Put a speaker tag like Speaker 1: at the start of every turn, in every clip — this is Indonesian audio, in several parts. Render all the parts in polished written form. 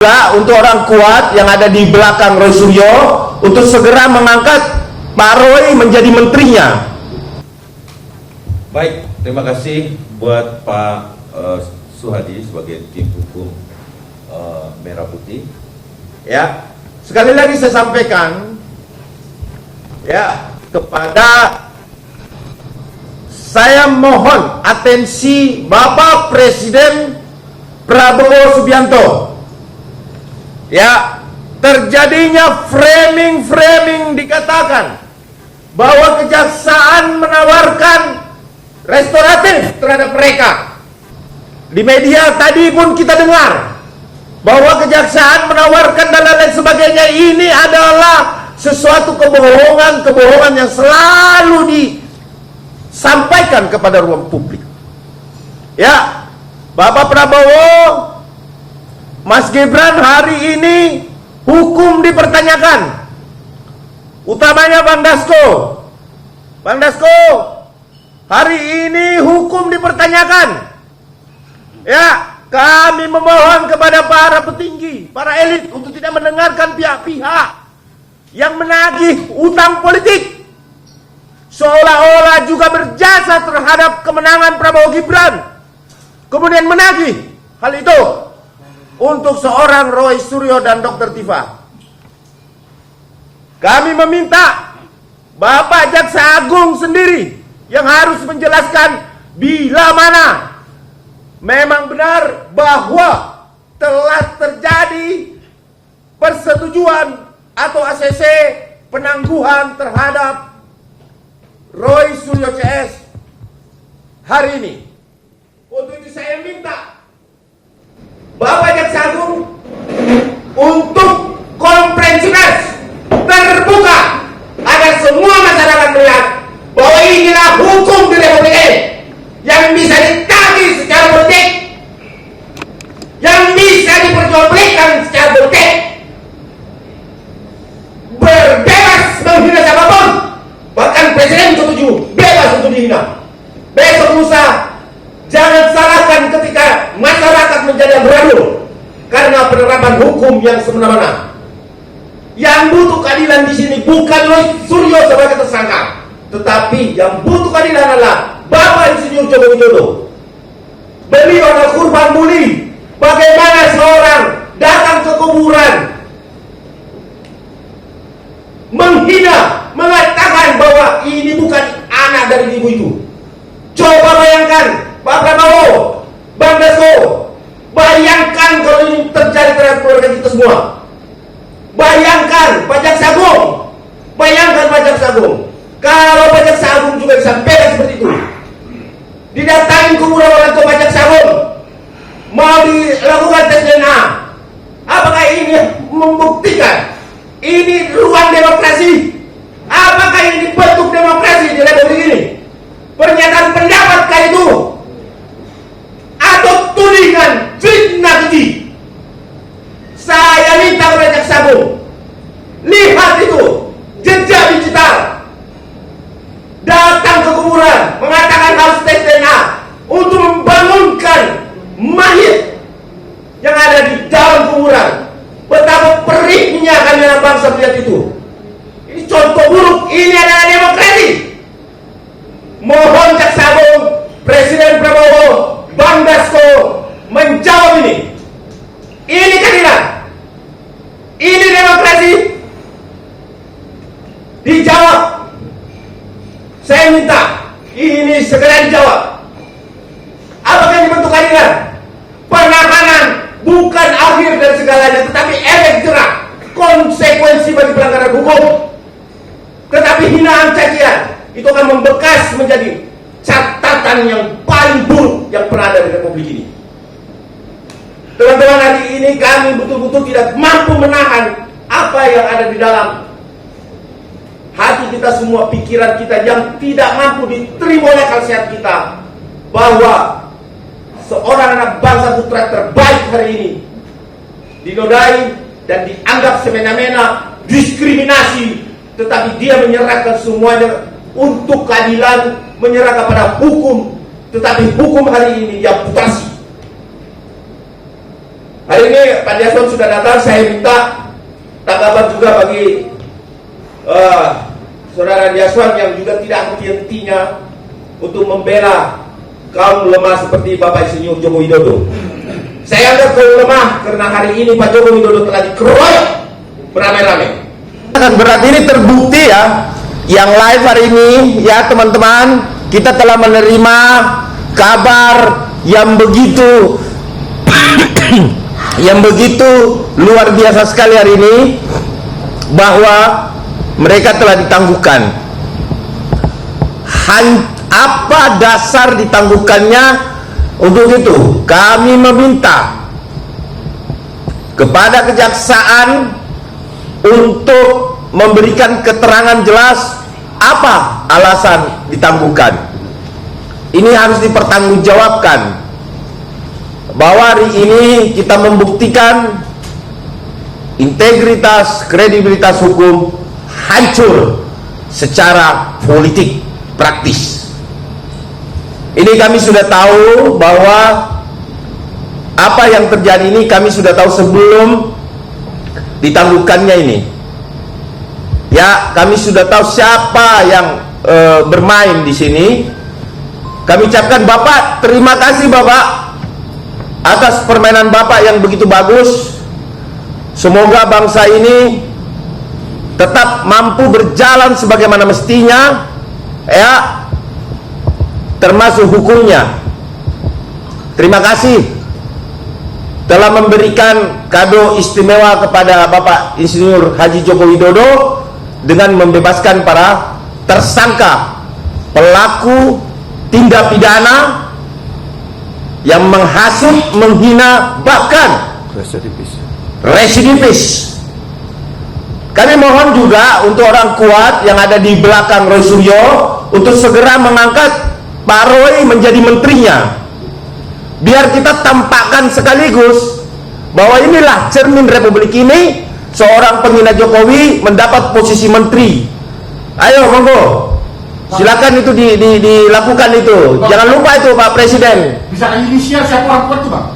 Speaker 1: Untuk orang kuat yang ada di belakang Roy Suryo untuk segera mengangkat Pak Roy menjadi menterinya.
Speaker 2: Baik, terima kasih buat Pak Suhadi sebagai tim hukum Merah Putih.
Speaker 1: Ya, sekali lagi saya sampaikan ya kepada saya mohon atensi Bapak Presiden Prabowo Subianto. Ya, terjadinya framing dikatakan bahwa kejaksaan menawarkan restoratif terhadap mereka. Di media tadi pun kita dengar bahwa kejaksaan menawarkan dan lain sebagainya. Ini adalah sesuatu kebohongan yang selalu disampaikan kepada ruang publik. Ya, Bapak Prabowo, Mas Gibran, hari ini hukum dipertanyakan, utamanya Bang Dasko. Bang Dasko, hari ini hukum dipertanyakan. Ya, kami memohon kepada para petinggi, para elit untuk tidak mendengarkan pihak-pihak yang menagih utang politik, seolah-olah juga berjasa terhadap kemenangan Prabowo Gibran, kemudian menagih hal itu untuk seorang Roy Suryo dan Dr. Tifa. Kami meminta Bapak Jaksa Agung sendiri yang harus menjelaskan bila mana memang benar bahwa telah terjadi persetujuan atau ACC penangguhan terhadap Roy Suryo CS hari ini. Untuk itu saya minta Bapak Jaksa Agung untuk konferensi pers terbuka agar semua masyarakat melihat bahwa inilah hukum di Republik ini yang bisa ditagih secara politik, yang bisa diperjualbelikan secara politik, berbebas menghina siapapun, bahkan presiden setuju bebas untuk dihina. Besok lusa jangan salahkan ketika masyarakat menjadi beradul karena penerapan hukum yang semena-mena. Yang butuh keadilan di sini bukan Roy Suryo sebagai tersangka, tetapi yang butuh keadilan adalah Bapak Insinyur Joko Widodo. Beliau adalah kurban bully. Bagaimana seorang datang ke kuburan menghina, mengatakan bahwa ini bukan anak dari ibu itu. Coba bayangkan Pak Prabowo, Bang Dasko, bayangkan kalau ini terjadi terhadap keluarga kita semua. Bayangkan Pak Jaksa Agung, bayangkan Pak Jaksa Agung. Kalau Pak Jaksa Agung juga bisa bebas seperti itu, didatangi kuburan orang tua Pak Jaksa Agung, mau dilakukan tes DNA, apakah ini membuktikan ini ruang demokrasi? Apakah ini bentuk demokrasi di Republik ini? Pernyataan pendapatkah itu? Atau tudingan fitnah keji? Saya minta kepada Jaksa Agung, lihat itu jejak digital, datang ke kuburan, mengatakan harus tes DNA untuk membangunkan mayit yang ada di dalam kuburan. Betapa perihnya kami anak bangsa melihat itu. Ini contoh buruk, ini adalah demokrasi. Mohon Jaksa Agung, Presiden Prabowo, Bang Dasko menjawab ini. Ini keadilan, ini demokrasi. Dijawab. Saya minta ini segera dijawab. Apakah ini bentuk keadilan? Penahanan bukan akhir dari segalanya, tetapi efek jerak, konsekuensi bagi pelanggaran hukum. Tetapi hinaan cacian itu akan membekas menjadi catatan yang paling buruk yang pernah ada di Republik ini. Teman-teman, hari ini kami betul-betul tidak mampu menahan apa yang ada di dalam hati kita semua, pikiran kita yang tidak mampu diterima oleh akal sehat kita, bahwa seorang anak bangsa putra terbaik hari ini dinodai dan dianggap semena-mena, diskriminasi, tetapi dia menyerahkan semuanya untuk keadilan, menyerah kepada hukum, tetapi hukum hari ini yang putasi. Hari ini Pak Yasson sudah datang, saya minta tanggapan juga bagi Saudara Yasson yang juga tidak henti-hentinya untuk membela kaum lemah seperti Bapak Insinyur Joko Widodo. Saya anggap kaum lemah karena hari ini Pak Joko Widodo telah dikeroyok beramai-ramai.
Speaker 3: Berarti ini terbukti ya, yang live hari ini ya teman-teman, kita telah menerima kabar yang begitu luar biasa sekali hari ini, bahwa mereka telah ditangguhkan. Apa dasar ditangguhkannya? Untuk itu kami meminta kepada kejaksaan untuk memberikan keterangan jelas apa alasan ditangguhkan. Ini harus dipertanggungjawabkan, bahwa hari ini kita membuktikan integritas, kredibilitas hukum hancur secara politik praktis. Ini kami sudah tahu bahwa apa yang terjadi ini kami sudah tahu sebelum ditangguhkannya ini. Ya, kami sudah tahu siapa yang bermain di sini. Kami ucapkan Bapak, terima kasih Bapak atas permainan Bapak yang begitu bagus. Semoga bangsa ini tetap mampu berjalan sebagaimana mestinya, ya, termasuk hukumnya. Terima kasih telah memberikan kado istimewa kepada Bapak Insinyur Haji Joko Widodo dengan membebaskan para tersangka pelaku tindak pidana yang menghasut, menghina, bahkan residivis. Kami mohon juga untuk orang kuat yang ada di belakang Roy Suryo untuk segera mengangkat Pak Roy menjadi menterinya, biar kita tampakkan sekaligus bahwa inilah cermin Republik ini. Seorang penghina Jokowi mendapat posisi menteri. Ayo monggo, silakan itu dilakukan itu. Jangan lupa itu Pak Presiden.
Speaker 4: Bisa inisial siapa orang kuat itu Bang?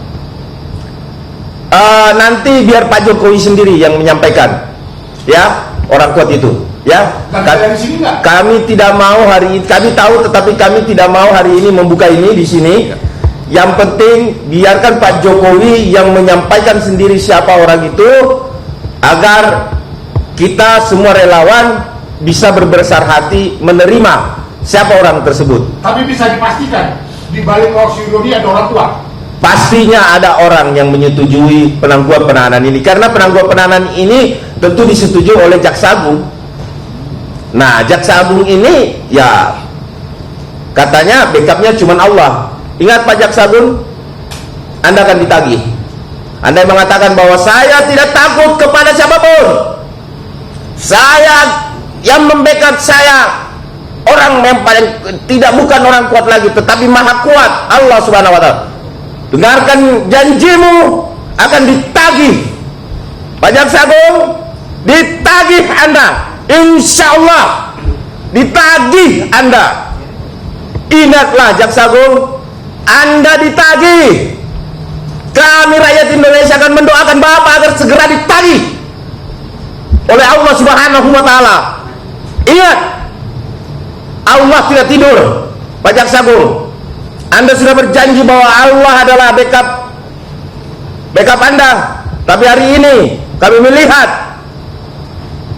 Speaker 3: Nanti biar Pak Jokowi sendiri yang menyampaikan, ya, orang kuat itu, ya.
Speaker 4: Dari sini enggak?
Speaker 3: Kami tidak mau hari ini, kami tahu, tetapi kami tidak mau hari ini membuka ini di sini. Yang penting biarkan Pak Jokowi yang menyampaikan sendiri siapa orang itu, agar kita semua relawan bisa berbesar hati menerima siapa orang tersebut.
Speaker 4: Tapi bisa dipastikan di balik Roy Suryo ini ada orang kuat.
Speaker 3: Pastinya ada orang yang menyetujui penangguhan penahanan ini, karena penangguhan penahanan ini tentu disetujui oleh Jaksa Agung. Nah, Jaksa Agung ini ya katanya backupnya cuma Allah. Ingat Pak Jaksa Agung, Anda akan ditagih. Anda yang mengatakan bahwa saya tidak takut kepada siapapun, saya yang membackup saya orang yang paling tidak, bukan orang kuat lagi, tetapi maha kuat, Allah Subhanahu wa Ta'ala. Dengarkan janjimu akan ditagih Pak Jaksa Agung, ditagih Anda, insya Allah ditagih Anda. Ingatlah Jaksa Agung, Anda ditagih. Kami rakyat Indonesia akan mendoakan Bapak agar segera ditagih oleh Allah Subhanahu wa Ta'ala. Ingat, Allah tidak tidur Pak Jaksa Agung. Anda sudah berjanji bahwa Allah adalah backup Anda. Tapi hari ini kami melihat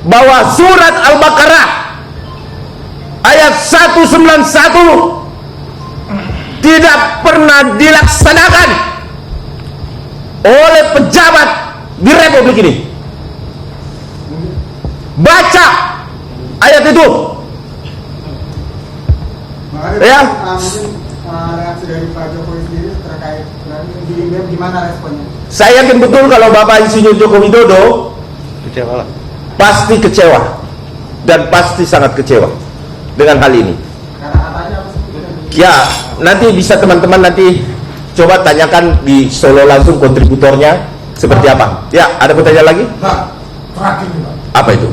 Speaker 3: bahwa surat Al-Baqarah ayat 191 tidak pernah dilaksanakan oleh pejabat di Republik ini. Baca ayat itu, ya.
Speaker 5: Reaksi dari Pak Jokowi sendiri terkait ini gimana responnya?
Speaker 3: Saya yakin betul kalau Bapak Insinyur Joko Widodo kecewa, pasti kecewa dan pasti sangat kecewa dengan hal ini.
Speaker 5: Karena katanya apa sih?
Speaker 3: Ya, nanti bisa teman-teman nanti coba tanyakan di Solo langsung kontributornya seperti apa. Ya, ada pertanyaan lagi?
Speaker 4: Bang, terakhir nih Bang.
Speaker 3: Apa itu?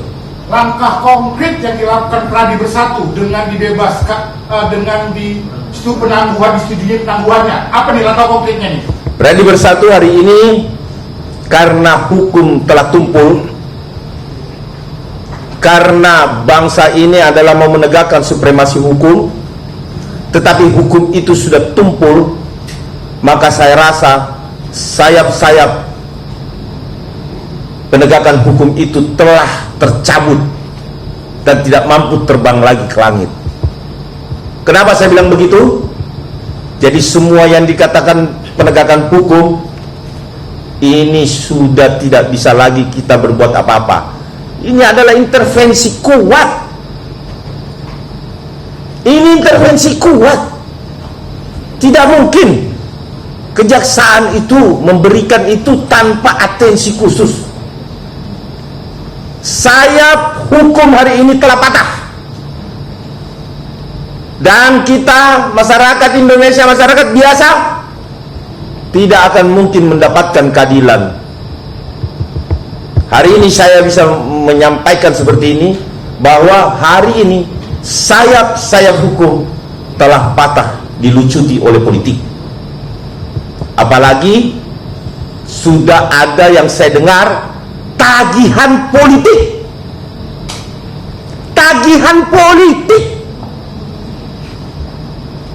Speaker 4: Langkah konkret yang dilakukan Pradi Bersatu dengan dibebaskan, dengan disetujui penangguhannya, apa nih langkah konkretnya nih?
Speaker 3: Pradi Bersatu hari ini karena hukum telah tumpul, karena bangsa ini adalah mau menegakkan supremasi hukum, tetapi hukum itu sudah tumpul, maka saya rasa sayap-sayap penegakan hukum itu telah tercabut dan tidak mampu terbang lagi ke langit. Kenapa saya bilang begitu? Jadi semua yang dikatakan penegakan hukum ini sudah tidak bisa lagi kita berbuat apa-apa. Ini adalah intervensi kuat. Ini intervensi kuat. Tidak mungkin kejaksaan itu memberikan itu tanpa atensi khusus. Sayap hukum hari ini telah patah, dan kita masyarakat Indonesia, masyarakat biasa, tidak akan mungkin mendapatkan keadilan. Hari ini saya bisa menyampaikan seperti ini, bahwa hari ini sayap-sayap hukum telah patah, dilucuti oleh politik. Apalagi sudah ada yang saya dengar tagihan politik. Tagihan politik.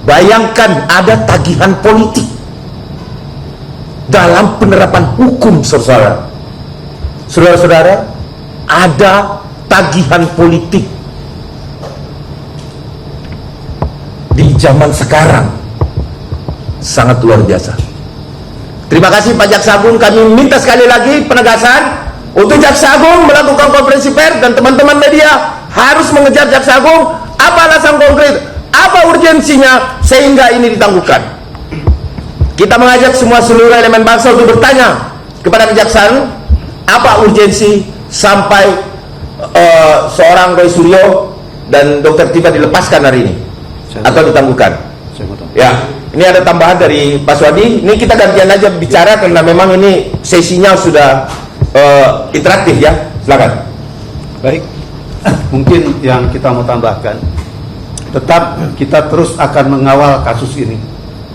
Speaker 3: Bayangkan ada tagihan politik dalam penerapan hukum, saudara. Saudara-saudara, ada tagihan politik di zaman sekarang. Sangat luar biasa. Terima kasih Pak Jaksa Agung. Kami minta sekali lagi penegasan untuk Jaksa Agung melakukan konferensi pers, dan teman-teman media harus mengejar Jaksa Agung. Apa alasan konkret, apa urgensinya sehingga ini ditangguhkan. Kita mengajak semua seluruh elemen bangsa untuk bertanya kepada kejaksaan, apa urgensi sampai seorang Roy Suryo dan Dr. Tiba dilepaskan hari ini atau ditangguhkan. Ya, ini ada tambahan dari Pak Swadi. Ini kita gantian aja bicara karena memang ini sesinya sudah interaktif ya. Silakan.
Speaker 6: Baik, mungkin yang kita mau tambahkan, tetap kita terus akan mengawal kasus ini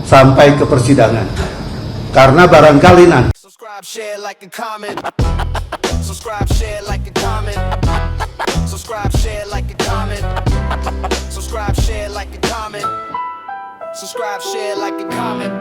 Speaker 6: sampai ke persidangan, karena barangkali nanti
Speaker 7: Subscribe, share, like, and comment. Subscribe, share, like, and comment. Subscribe, share, like, and comment. Subscribe, share, like, and comment. Subscribe, share, like, and comment.